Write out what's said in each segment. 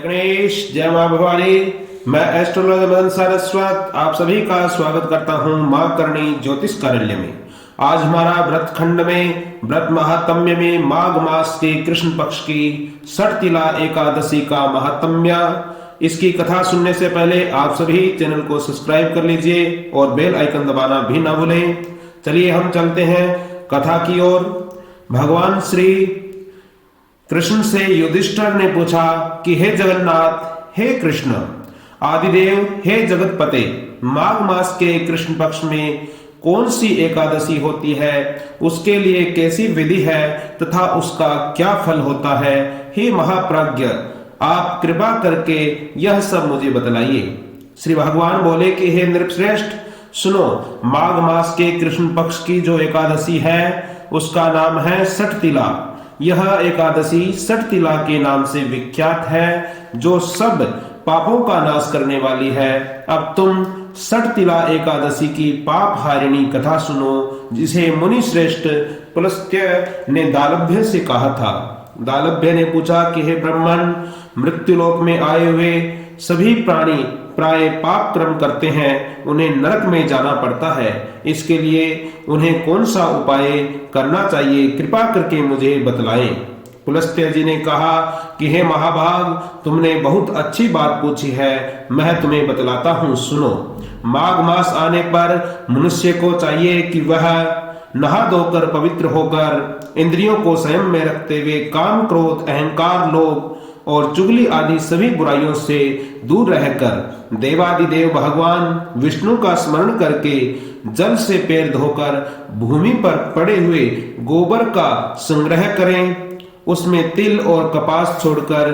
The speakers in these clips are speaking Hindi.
गणेश, जय मां भवानी। मैं एस्ट्रोलॉजर मदन सारस्वत आप सभी का स्वागत करता हूं मां करणी ज्योतिष कार्यालय में। आज हमारा व्रत खंड में व्रत महात्म्य में माघ मास के कृष्ण पक्ष की षटतिला एकादशी का महात्म्य, इसकी कथा सुनने से पहले आप सभी चैनल को सब्सक्राइब कर लीजिए और बेल आइकन दबाना भी ना भूलें। चलिए हम चलते हैं कथा की ओर। भगवान श्री कृष्ण से युधिष्ठिर ने पूछा कि हे जगन्नाथ, हे कृष्ण, आदिदेव, हे जगतपते, माघ मास के कृष्ण पक्ष में कौन सी एकादशी होती है, उसके लिए कैसी विधि है तथा उसका क्या फल होता है। हे महाप्राज्ञ, आप कृपा करके यह सब मुझे बतलाइए। श्री भगवान बोले कि हे नृपश्रेष्ठ, सुनो, माघ मास के कृष्ण पक्ष की जो एकादशी है उसका नाम है षटतिला। यह एकादशी षटतिला के नाम से विख्यात है, जो सब पापों का नाश करने वाली है। अब तुम षटतिला एकादशी की पाप हारिणी कथा सुनो, जिसे मुनि श्रेष्ठ पुलस्त्य ने दालभ्य से कहा था। दालभ्य ने पूछा कि हे ब्राह्मण, मृत्युलोक में आए हुए सभी प्राणी प्राय पाप कर्म करते हैं, उन्हें नरक में जाना पड़ता है। इसके लिए उन्हें कौन सा उपाय करना चाहिए, कृपा करके मुझे बतलाएं। पुलस्त्य जी ने कहा कि हे महाभाग, तुमने बहुत अच्छी बात पूछी है, मैं तुम्हें बतलाता हूँ, सुनो। माघ मास आने पर मनुष्य को चाहिए कि वह नहा धोकर पवित्र होकर इंद्रियों को संयम में रखते हुए काम, क्रोध, अहंकार, लोभ और चुगली आदि सभी बुराइयों से दूर रहकर देवादिदेव भगवान विष्णु का स्मरण करके जल से पैर धोकर भूमि पर पड़े हुए गोबर का संग्रह करें। उसमें तिल और कपास छोड़कर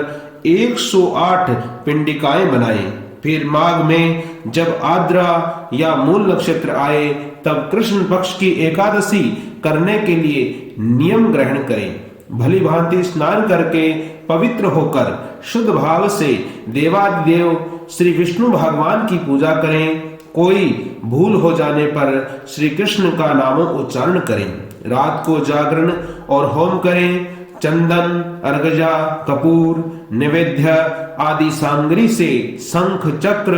108 पिंडिकाएं बनाएं। फिर माघ में जब आद्रा या मूल नक्षत्र आए तब कृष्ण पक्ष की एकादशी करने के लिए नियम ग्रहण करें। भली भांति स्नान करके पवित्र होकर शुद्ध भाव से देवादिदेव श्री विष्णु भगवान की पूजा करें। कोई भूल हो जाने पर श्री कृष्ण का नाम उच्चारण करें। रात को जागरण और होम करें। चंदन, अर्गजा, कपूर, नैवेद्य आदि सामग्री से शंख, चक्र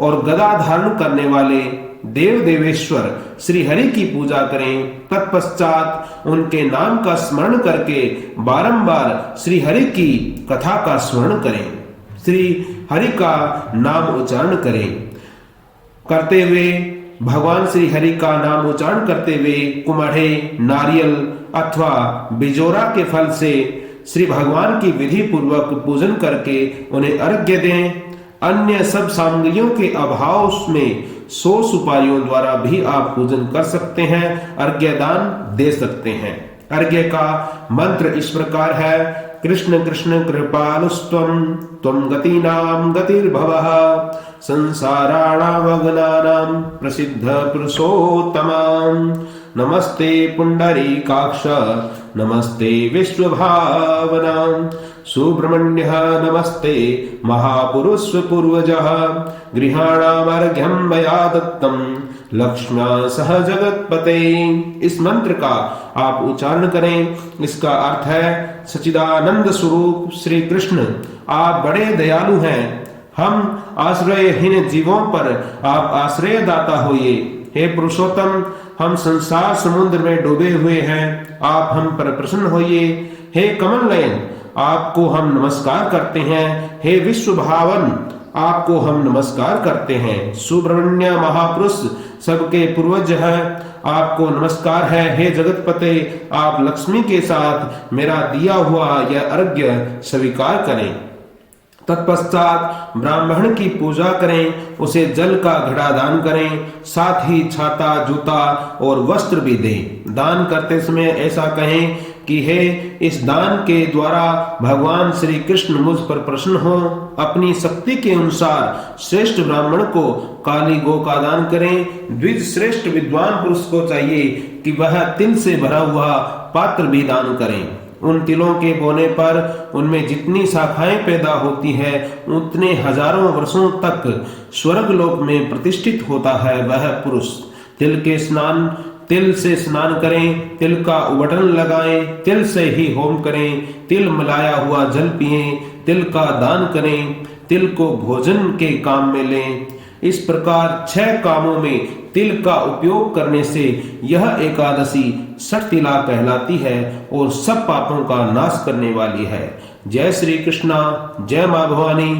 और गदा धारण करने वाले देव देवेश्वर श्री हरि की पूजा करें। तत्पश्चात उनके नाम का स्मरण करके बारंबार श्री हरि की कथा का स्मरण करें। श्री हरि का नाम उच्चारण करते हुए भगवान श्री हरि का नाम उच्चारण करते हुए कुम्हड़े, नारियल अथवा बिजोरा के फल से श्री भगवान की विधि पूर्वक पूजन करके उन्हें अर्घ्य दें। अन्य सब सामग्रियों के अभाव में 100 सुपारियों द्वारा भी आप पूजन कर सकते हैं, अर्घ्य दान दे सकते हैं। अर्घ्य का मंत्र इस प्रकार है: कृष्ण कृष्ण कृपालुस्त्वं त्वं गतीनां गतिर्भवः संसाराणामग्नानां प्रसिद्ध पुरुषोत्तमं नमस्ते पुंडरीकाक्ष नमस्ते विश्वभावनां सुब्रह्मण्यः नमस्ते महापुरुष पूर्वजः गृहाणामर्घ्यं मया दत्तं लक्ष्म्या सह जगतपते। इस मंत्र का आप उच्चारण करें। इसका अर्थ है, सच्चिदानंद स्वरूप श्री कृष्ण, आप बड़े दयालु हैं। हम आश्रयहीन जीवों पर आप आश्रय दाता होइए। हे पुरुषोत्तम, हम संसार समुद्र में डूबे हुए हैं, आप हम पर प्रसन्न होइए। हे कमल नयन, आपको हम नमस्कार करते हैं। हे विश्व भावन, आपको हम नमस्कार करते हैं। सुब्रह्मण्य महापुरुष, सबके पूर्वज हैं, आपको नमस्कार है। हे जगतपते, आप लक्ष्मी के साथ मेरा दिया हुआ यह अर्घ्य स्वीकार करें। तत्पश्चात ब्राह्मण की पूजा करें, उसे जल का घड़ा दान करें, साथ ही छाता, जूता और वस्त्र भी दें। दान करते समय ऐसा कहें कि हे, इस दान के द्वारा भगवान श्री कृष्ण मुझ पर प्रसन्न हो। अपनी शक्ति के अनुसार श्रेष्ठ ब्राह्मण को काली गौ का दान करें। द्विज श्रेष्ठ विद्वान पुरुष को चाहिए कि वह तिल से भरा हुआ पात्र भी दान करें। उन तिलों के बोने पर उनमें जितनी शाखाएं पैदा होती है, उतने हजारों वर्षों तक स्वर्गलोक में प्रतिष्ठित होता है वह पुरुष। तिल से स्नान करें, तिल का उबटन लगाएं, तिल से ही होम करें, तिल मिलाया हुआ जल पिएं, तिल का दान करें, तिल को भोजन के काम में लें। इस प्रकार 6 कामों में तिल का उपयोग करने से यह एकादशी षटतिला कहलाती है और सब पापों का नाश करने वाली है। जय श्री कृष्णा, जय मां भवानी।